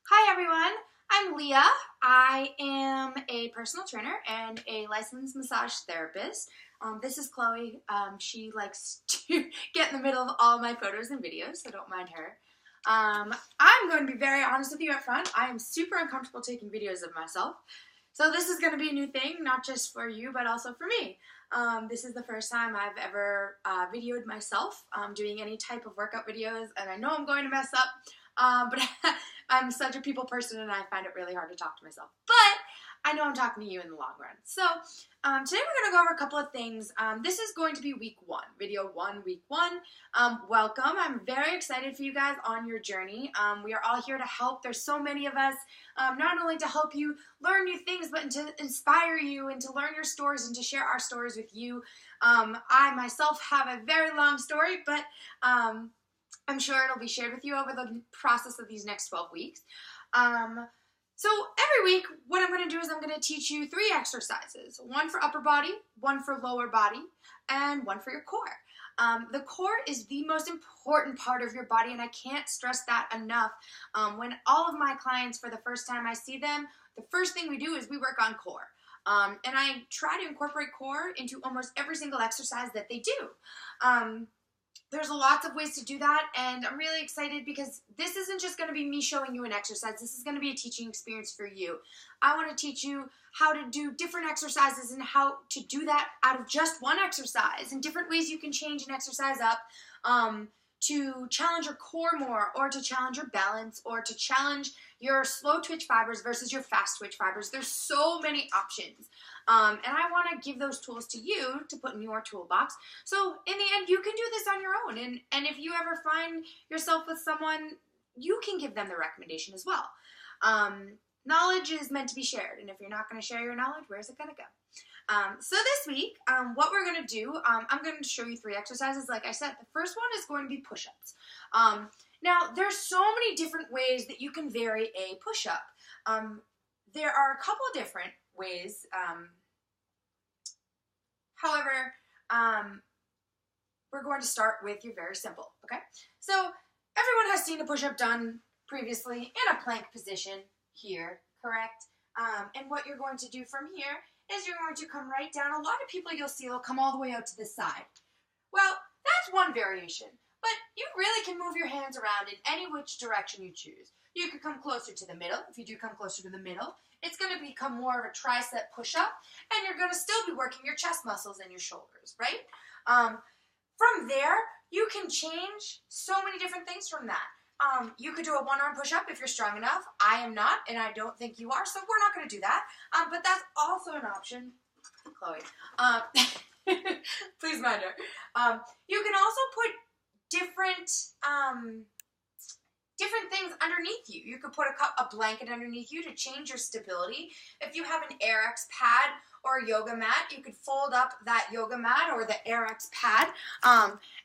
Hi everyone, I'm Leah. I am a personal trainer and a licensed massage therapist. This is Chloe. She likes to get in the middle of all my photos and videos, so don't mind her. I'm going to be very honest with you up front. I am super uncomfortable taking videos of myself. So this is going to be a new thing, not just for you, but also for me. This is the first time I've ever videoed myself doing any type of workout videos, and I know I'm going to mess up, but I'm such a people person and I find it really hard to talk to myself. But I know I'm talking to you in the long run. So today we're going to go over a couple of things. This is going to be week one, video one, week one. Welcome. I'm very excited for you guys on your journey. We are all here to help. There's so many of us, not only to help you learn new things, but to inspire you and to learn your stories and to share our stories with you. I myself have a very long story, but I'm sure it'll be shared with you over the process of these next 12 weeks. So every week, what I'm going to do is I'm going to teach you 3 exercises. One for upper body, one for lower body, and one for your core. The core is the most important part of your body, and I can't stress that enough. When all of my clients, for the first time I see them, the first thing we do is we work on core. And I try to incorporate core into almost every single exercise that they do. There's lots of ways to do that, and I'm really excited because this isn't just going to be me showing you an exercise. This is going to be a teaching experience for you. I want to teach you how to do different exercises and how to do that out of just one exercise, and different ways you can change an exercise up to challenge your core more, or to challenge your balance, or to challenge your slow twitch fibers versus your fast twitch fibers. There's so many options. And I want to give those tools to you to put in your toolbox. So in the end, you can do this on your own. And if you ever find yourself with someone, you can give them the recommendation as well. Knowledge is meant to be shared. And if you're not going to share your knowledge, where's it going to go? So this week, what we're going to do, I'm going to show you 3 exercises. Like I said, the first one is going to be push-ups. Now, there's so many different ways that you can vary a push-up. There are a couple different ways. However, we're going to start with your very simple, okay? So everyone has seen a push-up done previously in a plank position here, correct? And what you're going to do from here is you're going to come right down. A lot of people you'll see will come all the way out to this side. Well, that's one variation, but you really can move your hands around in any which direction you choose. You could come closer to the middle. If you do come closer to the middle, it's going to become more of a tricep push-up, and you're going to still be working your chest muscles and your shoulders, right? From there, you can change so many different things from that. You could do a 1-arm push-up if you're strong enough. I am not, and I don't think you are, so we're not going to do that. But that's also an option. Chloe. Please mind her. You can also put different things underneath you. You could put a blanket underneath you to change your stability. If you have an AirX pad or a yoga mat, you could fold up that yoga mat or the AirX pad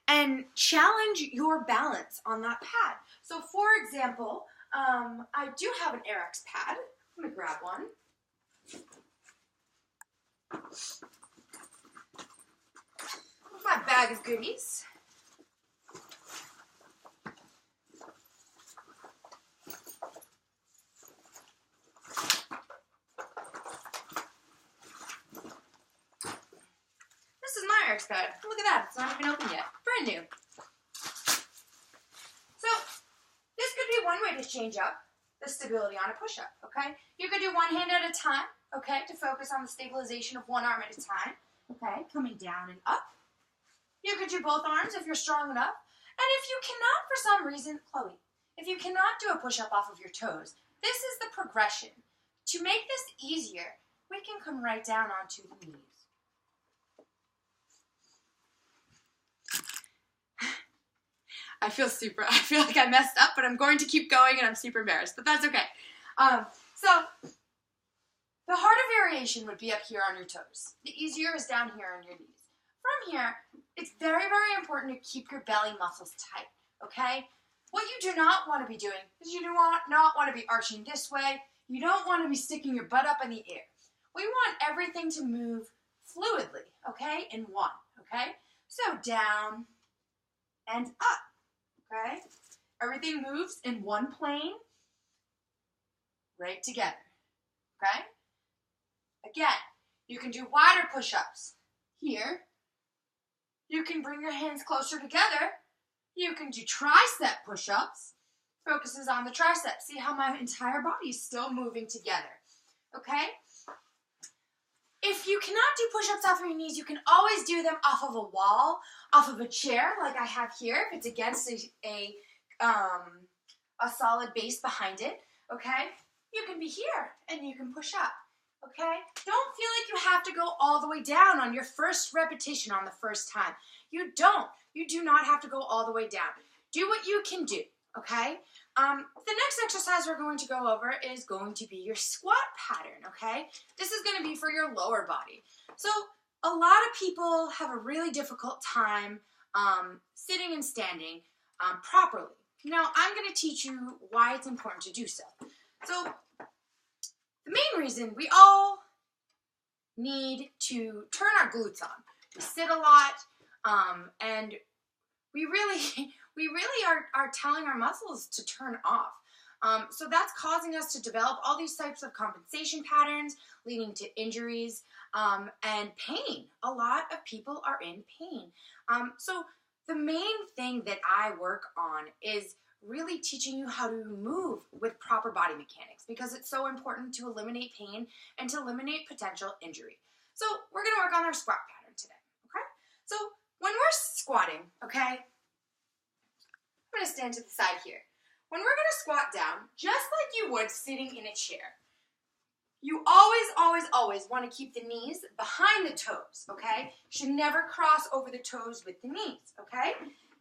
and challenge your balance on that pad. So for example, I do have an AirX pad. I'm going to grab one. My bag of goodies. This is my AirX pad. Look at that. It's not even open yet. Brand new. So this could be one way to change up the stability on a push-up, okay? You could do one hand at a time, okay, to focus on the stabilization of one arm at a time, okay, coming down and up. You could do both arms if you're strong enough. And if you cannot, for some reason, Chloe, if you cannot do a push-up off of your toes, this is the progression. To make this easier, we can come right down onto the knees. I feel like I messed up, but I'm going to keep going and I'm super embarrassed, but that's okay. So the harder variation would be up here on your toes. The easier is down here on your knees. From here, it's very, very important to keep your belly muscles tight, okay? What you do not want to be doing is you do not want to be arching this way. You don't want to be sticking your butt up in the air. We want everything to move fluidly, okay, in one, okay? So down and up, okay? Everything moves in one plane, right together, okay? Again, you can do wider push-ups. Here, you can bring your hands closer together. You can do tricep push-ups. Focuses on the triceps. See how my entire body is still moving together, okay? If you cannot do push-ups off of your knees, you can always do them off of a wall, off of a chair like I have here, if it's against a solid base behind it, okay? You can be here and you can push up, okay? Don't feel like you have to go all the way down on your first repetition on the first time. You don't. You do not have to go all the way down. Do what you can do, okay? The next exercise we're going to go over is going to be your squat pattern, okay? This is going to be for your lower body. So a lot of people have a really difficult time sitting and standing properly. Now, I'm going to teach you why it's important to do so. So the main reason we all need to turn our glutes on. We sit a lot, and we really are telling our muscles to turn off. So that's causing us to develop all these types of compensation patterns, leading to injuries and pain. A lot of people are in pain. So the main thing that I work on is really teaching you how to move with proper body mechanics, because it's so important to eliminate pain and to eliminate potential injury. So we're going to work on our squat pattern today, okay? So when we're squatting, okay, I'm going to stand to the side here. When we're going to squat down, just like you would sitting in a chair, you always want to keep the knees behind the toes, okay? You should never cross over the toes with the knees, okay?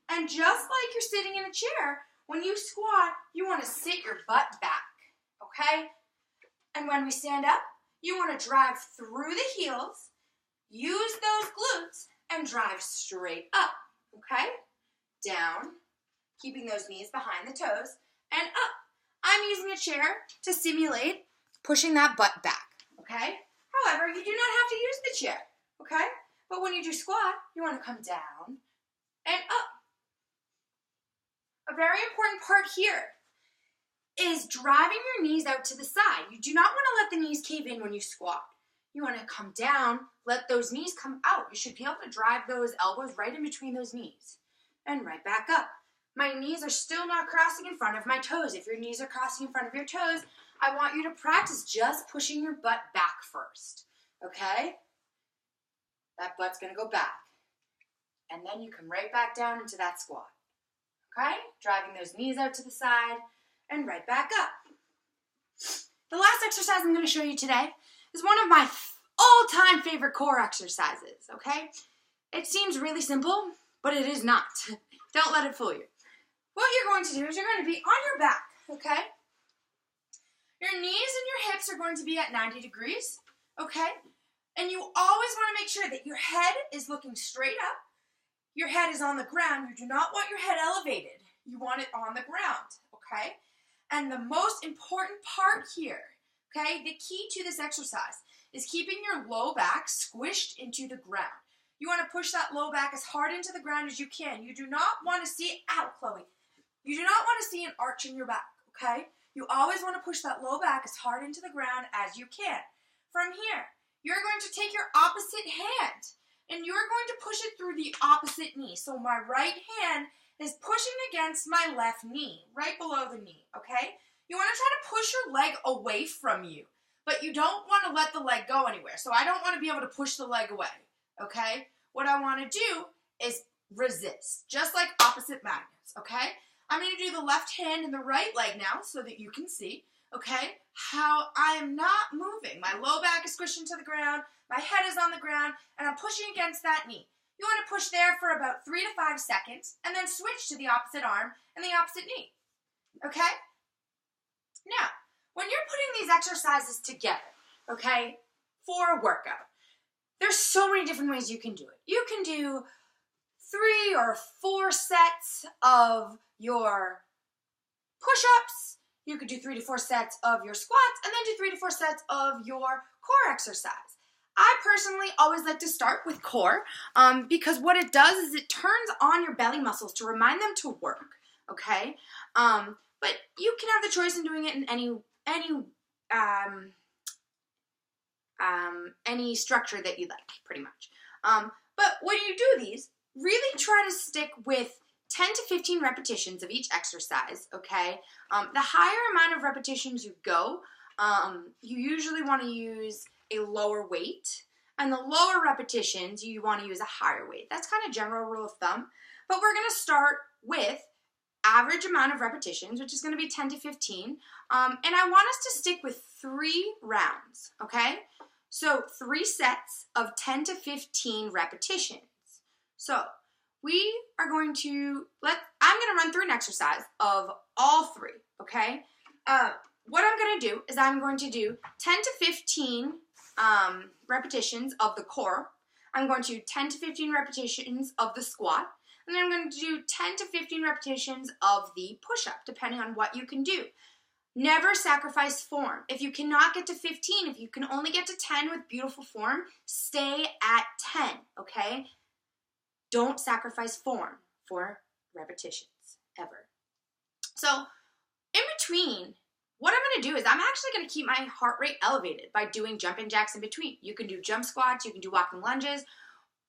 And just like you're sitting in a chair, when you squat, you want to sit your butt back, okay? And when we stand up, you want to drive through the heels, use those glutes, and drive straight up, okay? Down, keeping those knees behind the toes, and up. I'm using a chair to simulate pushing that butt back, okay? However, you do not have to use the chair, okay? But when you do squat, you want to come down and up. A very important part here is driving your knees out to the side. You do not want to let the knees cave in when you squat. You want to come down, let those knees come out. You should be able to drive those elbows right in between those knees and right back up. My knees are still not crossing in front of my toes. If your knees are crossing in front of your toes, I want you to practice just pushing your butt back first, okay? That butt's going to go back. And then you come right back down into that squat, okay? Driving those knees out to the side and right back up. The last exercise I'm going to show you today is one of my all-time favorite core exercises, okay? It seems really simple, but it is not. Don't let it fool you. What you're going to do is you're going to be on your back, okay? Your knees and your hips are going to be at 90 degrees, okay? And you always want to make sure that your head is looking straight up. Your head is on the ground. You do not want your head elevated. You want it on the ground, okay? And the most important part here, okay, the key to this exercise is keeping your low back squished into the ground. You want to push that low back as hard into the ground as you can. You do not want to see, ow, Chloe. You do not want to see an arch in your back, okay? You always want to push that low back as hard into the ground as you can. From here, you're going to take your opposite hand and you're going to push it through the opposite knee. So my right hand is pushing against my left knee, right below the knee, okay? You want to try to push your leg away from you, but you don't want to let the leg go anywhere. So I don't want to be able to push the leg away, okay? What I want to do is resist, just like opposite magnets, okay? I'm going to do the left hand and the right leg now so that you can see, okay, how I am not moving. My low back is squished into the ground, my head is on the ground, and I'm pushing against that knee. You want to push there for about 3 to 5 seconds and then switch to the opposite arm and the opposite knee, okay? Now, when you're putting these exercises together, okay, for a workout, there's so many different ways you can do it. You can do 3 or 4 sets of your push-ups. You could do 3 to 4 sets of your squats, and then do 3 to 4 sets of your core exercise. I personally always like to start with core because what it does is it turns on your belly muscles to remind them to work, okay? But you can have the choice in doing it in any any structure that you like, pretty much. But when you do these, really try to stick with 10 to 15 repetitions of each exercise, okay? The higher amount of repetitions you go, you usually want to use a lower weight, and the lower repetitions, you want to use a higher weight. That's kind of general rule of thumb, but we're going to start with average amount of repetitions, which is going to be 10 to 15, and I want us to stick with 3 rounds, okay? So 3 sets of 10 to 15 repetitions. So we are going to, I'm going to run through an exercise of all 3, okay? What I'm going to do is I'm going to do 10 to 15 repetitions of the core. I'm going to do 10 to 15 repetitions of the squat. And then I'm going to do 10 to 15 repetitions of the push-up, depending on what you can do. Never sacrifice form. If you cannot get to 15, if you can only get to 10 with beautiful form, stay at 10, okay? Don't sacrifice form for repetitions, ever. So, in between, what I'm going to do is I'm actually going to keep my heart rate elevated by doing jumping jacks in between. You can do jump squats, you can do walking lunges,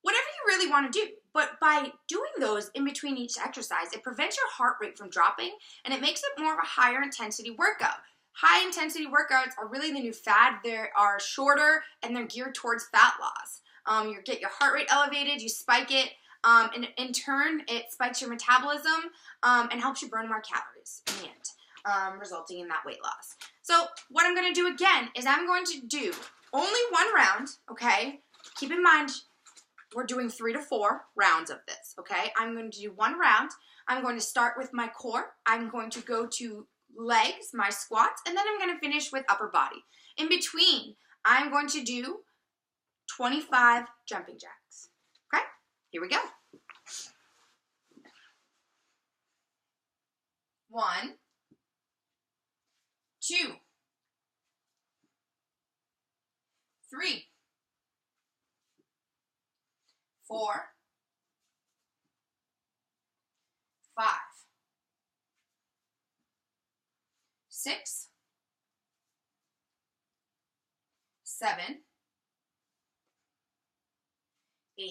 whatever you really want to do. But by doing those in between each exercise, it prevents your heart rate from dropping, and it makes it more of a higher intensity workout. High intensity workouts are really the new fad. They are shorter, and they're geared towards fat loss. You get your heart rate elevated, you spike it, and in turn, it spikes your metabolism and helps you burn more calories in the end, resulting in that weight loss. So what I'm going to do again is I'm going to do only 1 round, okay? Keep in mind, we're doing 3 to 4 rounds of this, okay? I'm going to do 1 round. I'm going to start with my core. I'm going to go to legs, my squats, and then I'm going to finish with upper body. In between, I'm going to do 25 jumping jacks, okay? Here we go. 1, 2, 3, 4, 5, 6, 7, 8,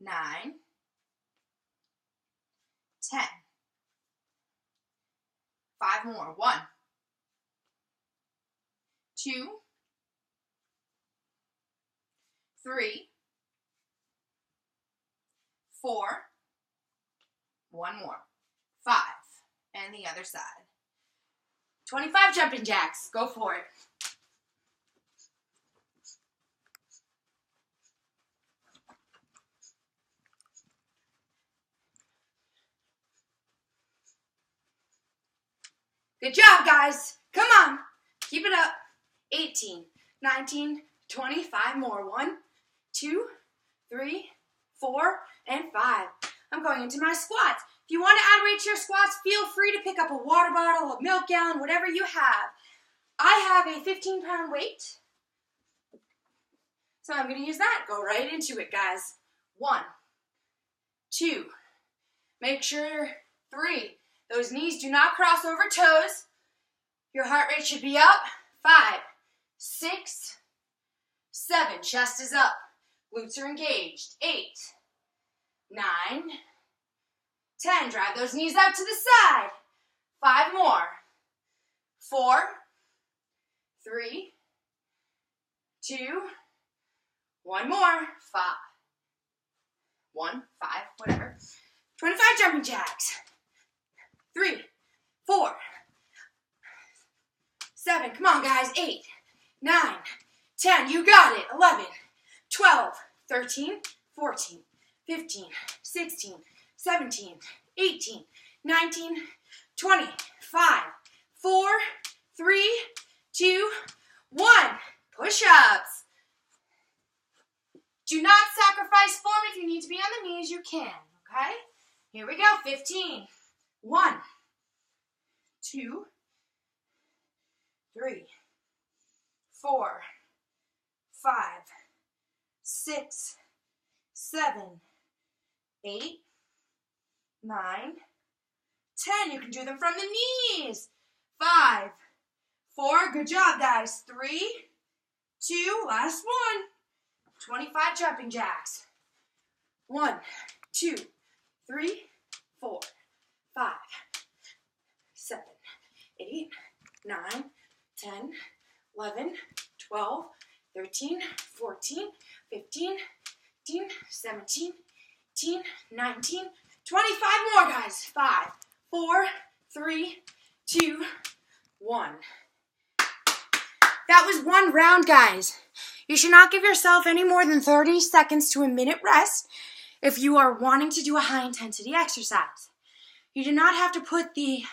9, 10. 5 more. 1, 2, 3, 4, 1 more, 5, and the other side. 25 jumping jacks. Go for it. Good job, guys. Come on. Keep it up. 18, 19, 25 more. 1, 2, 3, 4, and 5. I'm going into my squats. If you want to add weight to your squats, feel free to pick up a water bottle, a milk gallon, whatever you have. I have a 15-pound weight, so I'm going to use that. Go right into it, guys. 1, 2, make sure 3. Those knees do not cross over toes. Your heart rate should be up. 5, 6, 7, chest is up. Glutes are engaged. 8, 9, 10, drive those knees out to the side. 5 more. 4, 3, 2, 1 more. 5, 1, 5, whatever. 25 jumping jacks. 3, 4, 7, come on guys, 8, 9, 10, you got it, 11, 12, 13, 14, 15, 16, 17, 18, 19, 20, 5, 4, 3, 2, 1. Push-ups. Do not sacrifice form. If you need to be on the knees, you can, okay? Here we go, 15. 1, 2, 3, 4, 5, 6, 7, 8, 9, 10. You can do them from the knees. 5, 4. Good job, guys. 3, 2. Last one. 25 jumping jacks. 1, 2, 3, 4, 5, 7, 8, 9, 10, 11, 12, 13, 14, 15, 16, 17, 18, 19, 25 more, guys. 5, 4, 3, 2, 1. That was one round, guys. You should not give yourself any more than 30 seconds to a minute rest if you are wanting to do a high-intensity exercise. You do not have to put the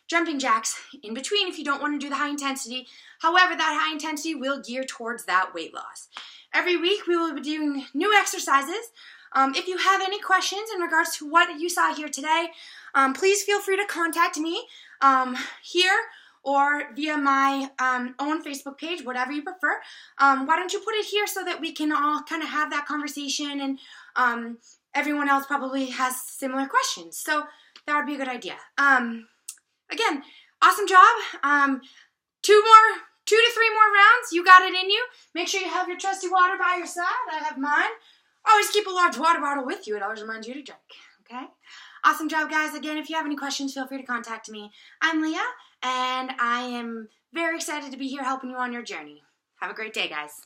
jumping jacks in between if you don't want to do the high intensity. However, that high intensity will gear towards that weight loss. Every week we will be doing new exercises. If you have any questions in regards to what you saw here today, please feel free to contact me here or via my own Facebook page, whatever you prefer. Why don't you put it here so that we can all kind of have that conversation, and everyone else probably has similar questions. So that would be a good idea. Again, awesome job. 2 to 3 more rounds. You got it in you. Make sure you have your trusty water by your side. I have mine. Always keep a large water bottle with you. It always reminds you to drink. Okay? Awesome job, guys. Again, if you have any questions, feel free to contact me. I'm Leah, and I am very excited to be here helping you on your journey. Have a great day, guys.